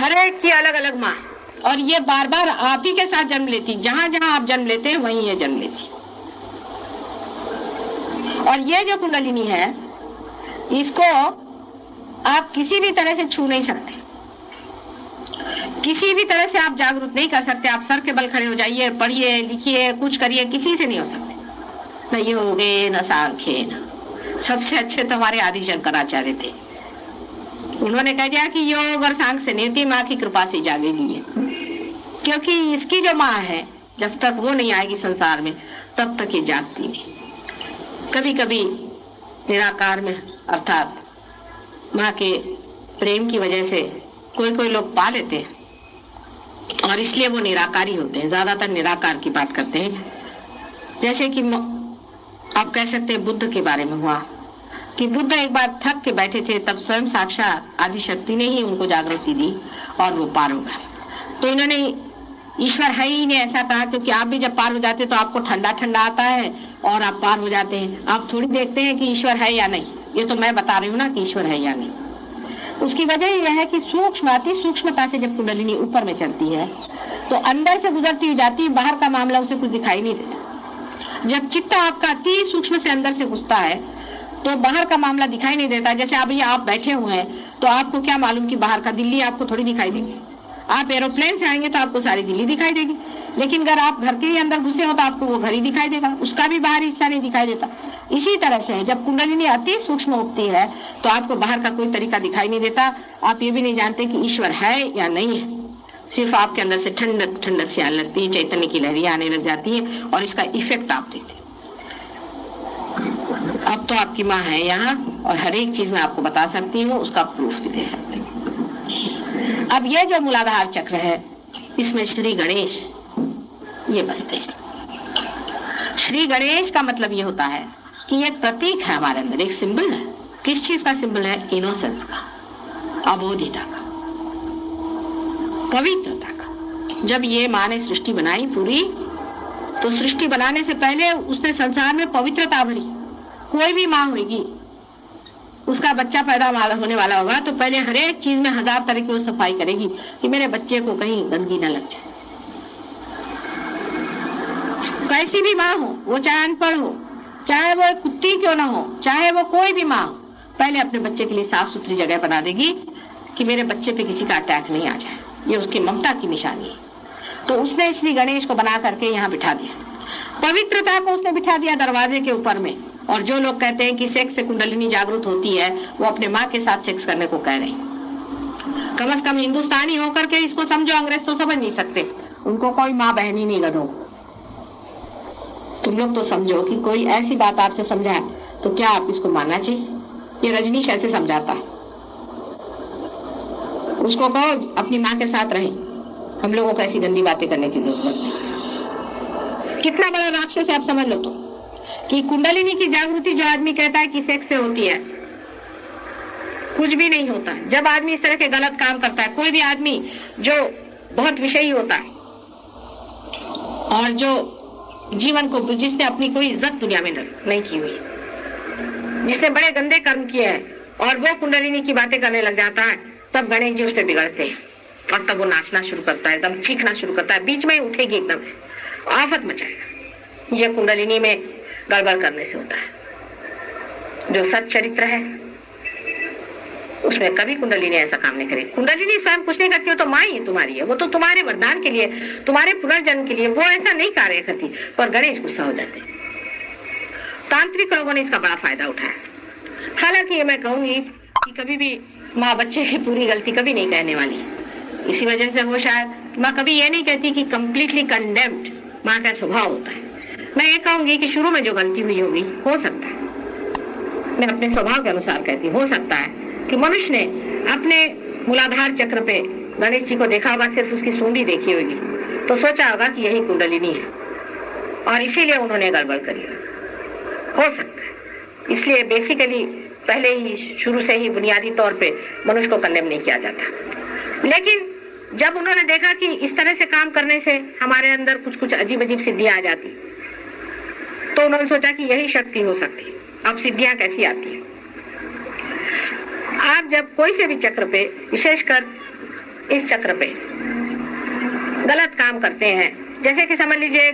हर एक की अलग अलग माँ, और ये बार बार आप ही के साथ जन्म लेती, जहां जहां आप जन्म लेते हैं वहीं ये जन्म लेती। और ये जो कुंडलिनी है, इसको आप किसी भी तरह से छू नहीं सकते, किसी भी तरह से आप जागरूक नहीं कर सकते। आप सर के बल खड़े हो जाइए, पढ़िए, लिखिए, कुछ करिए, किसी से नहीं हो सकते। न योगे न सांख्ये न। सबसे अच्छे तो हमारे आदि शंकराचार्य थे, उन्होंने कह दिया कि योग और सांख्य से नीति माँ की कृपा से जागेगी, क्योंकि इसकी जो माँ है, जब तक वो नहीं आएगी संसार में तब तक ये जागती नहीं। कभी कभी निराकार में अर्थात माँ के प्रेम की वजह से कोई लोग पा लेते हैं और इसलिए वो निराकारी होते हैं। ज्यादातर निराकार की बात करते हैं। जैसे कि आप कह सकते हैं बुद्ध के बारे में हुआ कि बुद्ध एक बार थक के बैठे थे, तब स्वयं साक्षात आदि शक्ति ने ही उनको जागृति दी और वो पार हो गए। तो इन्होंने ईश्वर है ही ने ऐसा कहा, क्योंकि आप भी जब पार हो जाते तो आपको ठंडा ठंडा आता है और आप पार हो जाते हैं। आप थोड़ी देखते हैं कि ईश्वर है या नहीं, ये तो मैं बता रही हूँ ना कि ईश्वर है या नहीं। उसकी वजह यह है कि सूक्ष्म, अति सूक्ष्मता से जब कुंडलिनी ऊपर में चलती है तो अंदर से गुजरती हुई जाती है, बाहर का मामला उसे कुछ दिखाई नहीं देता। जब चित्त आपका अति सूक्ष्म से अंदर से घुसता है तो बाहर का मामला दिखाई नहीं देता। जैसे अभी आप बैठे हुए हैं तो आपको क्या मालूम कि बाहर का दिल्ली आपको थोड़ी दिखाई देगी। आप एरोप्लेन से आएंगे तो आपको सारी दिल्ली दिखाई देगी, लेकिन अगर आप घर के ही अंदर घुसे हो तो आपको वो घर ही दिखाई देगा, उसका भी बाहरी हिस्सा नहीं दिखाई देता। इसी तरह से जब कुंडलिनी अति सूक्ष्म उठती है तो आपको बाहर का कोई तरीका दिखाई नहीं देता। आप ये भी नहीं जानते कि ईश्वर है या नहीं है, सिर्फ आपके अंदर से ठंडक ठंडक से आने लगती है, चैतन्य की लहरियां आने लग जाती है और इसका इफेक्ट आप देखते हैं। अब तो आपकी माँ है यहाँ और हर एक चीज में आपको बता सकती हूँ, उसका प्रूफ भी दे सकती हूँ। अब ये जो मूलाधार चक्र है, इसमें श्री गणेश ये बसते हैं। श्री गणेश का मतलब ये होता है कि एक प्रतीक है हमारे अंदर, एक सिंबल है। किस चीज का सिंबल है? इनोसेंस का, अबोधिता का, पवित्रता का। जब ये माँ ने सृष्टि बनाई पूरी, तो सृष्टि बनाने से पहले उसने संसार में पवित्रता भरी। कोई भी माँ होगी, उसका बच्चा पैदा होने वाला होगा तो पहले हर एक चीज में 1000 तरह की वो सफाई करेगी कि मेरे बच्चे को कहीं गंदगी न लग जाए। कैसी भी माँ हो, वो चाहे अनपढ़ हो, चाहे वो एक कुत्ती क्यों ना हो, चाहे वो कोई भी माँ हो, पहले अपने बच्चे के लिए साफ सुथरी जगह बना देगी कि मेरे बच्चे पे किसी का अटैक नहीं आ जाए। ये उसकी ममता की निशानी है। तो उसने श्री गणेश को बना करके यहाँ बिठा दिया, पवित्रता को उसने बिठा दिया दरवाजे के ऊपर में। और जो लोग कहते हैं कि सेक्स से कुंडलिनी जागृत होती है, वो अपने माँ के साथ सेक्स करने को कह रहे हैं। कम से कम हिंदुस्तानी होकर के इसको समझो, अंग्रेज तो समझ नहीं सकते, उनको कोई माँ बहन ही नहीं गधों। तुम लोग तो समझो कि कोई ऐसी बात आपसे समझाए तो क्या आप इसको मानना चाहिए? ये रजनीश ऐसे समझाता है, उसको कहो अपनी माँ के साथ रहे, हम लोगों को ऐसी गंदी बातें करने की जरूरत नहीं। कितना बड़ा राक्षस है आप समझ लो। तो कि कुंडलिनी की जागृति जो आदमी कहता है कि सेक्स से होती है, कुछ भी नहीं होता। जब आदमी इस तरह के गलत काम करता है, कोई भी आदमी जो बहुत विषयी होता है और जो जीवन को, जिसने अपनी कोई इज्जत दुनिया में नहीं की हुई, जिसने बड़े गंदे कर्म किए हैं और वो कुंडलिनी की बातें करने लग जाता है, तब गणेश जी उस पर बिगड़ते हैं और तब वो नाचना शुरू करता है, एकदम चीखना शुरू करता है, बीच में ही उठेगी, एकदम से आफत मचाएगा। ये कुंडलिनी में गड़बड़ करने से होता है। जो सच चरित्र है उसमें कभी कुंडलिनी ऐसा काम नहीं करेगी। कुंडलिनी स्वयं कुछ नहीं करती हो तो माँ ही तुम्हारी है, वो तो तुम्हारे वरदान के लिए, तुम्हारे पुनर्जन्म के लिए वो ऐसा नहीं कार्य करती। पर गणेश गुस्सा हो जाते। तांत्रिक लोगों ने इसका बड़ा फायदा उठाया। हालांकि ये मैं कहूंगी कि कभी भी माँ बच्चे की पूरी गलती कभी नहीं कहने वाली। इसी वजह से वो शायद माँ कभी ये नहीं कहती कि कंप्लीटली कंडेम्ड माँ का स्वभाव होता है। मैं ये कहूंगी कि शुरू में जो गलती हुई होगी, हो सकता है, मैं अपने स्वभाव के अनुसार कहती हूँ, हो सकता है कि मनुष्य ने अपने मूलाधार चक्र पे गणेश जी को देखा होगा, सिर्फ उसकी सूंडी देखी होगी, तो सोचा होगा कि यही कुंडलिनी है और इसीलिए उन्होंने गड़बड़ करी। हो सकता है। इसलिए बेसिकली पहले ही शुरू से ही बुनियादी तौर पे मनुष्य को कंडेम नहीं किया जाता। लेकिन जब उन्होंने देखा कि इस तरह से काम करने से हमारे अंदर कुछ कुछ अजीब अजीब सिद्धियां आ जाती, तो उन्होंने सोचा कि यही शक्ति हो सकती है। अब सिद्धियां कैसी आती है? आप जब कोई से भी चक्र पे, विशेषकर इस चक्र पे गलत काम करते हैं। जैसे कि समझ लीजिए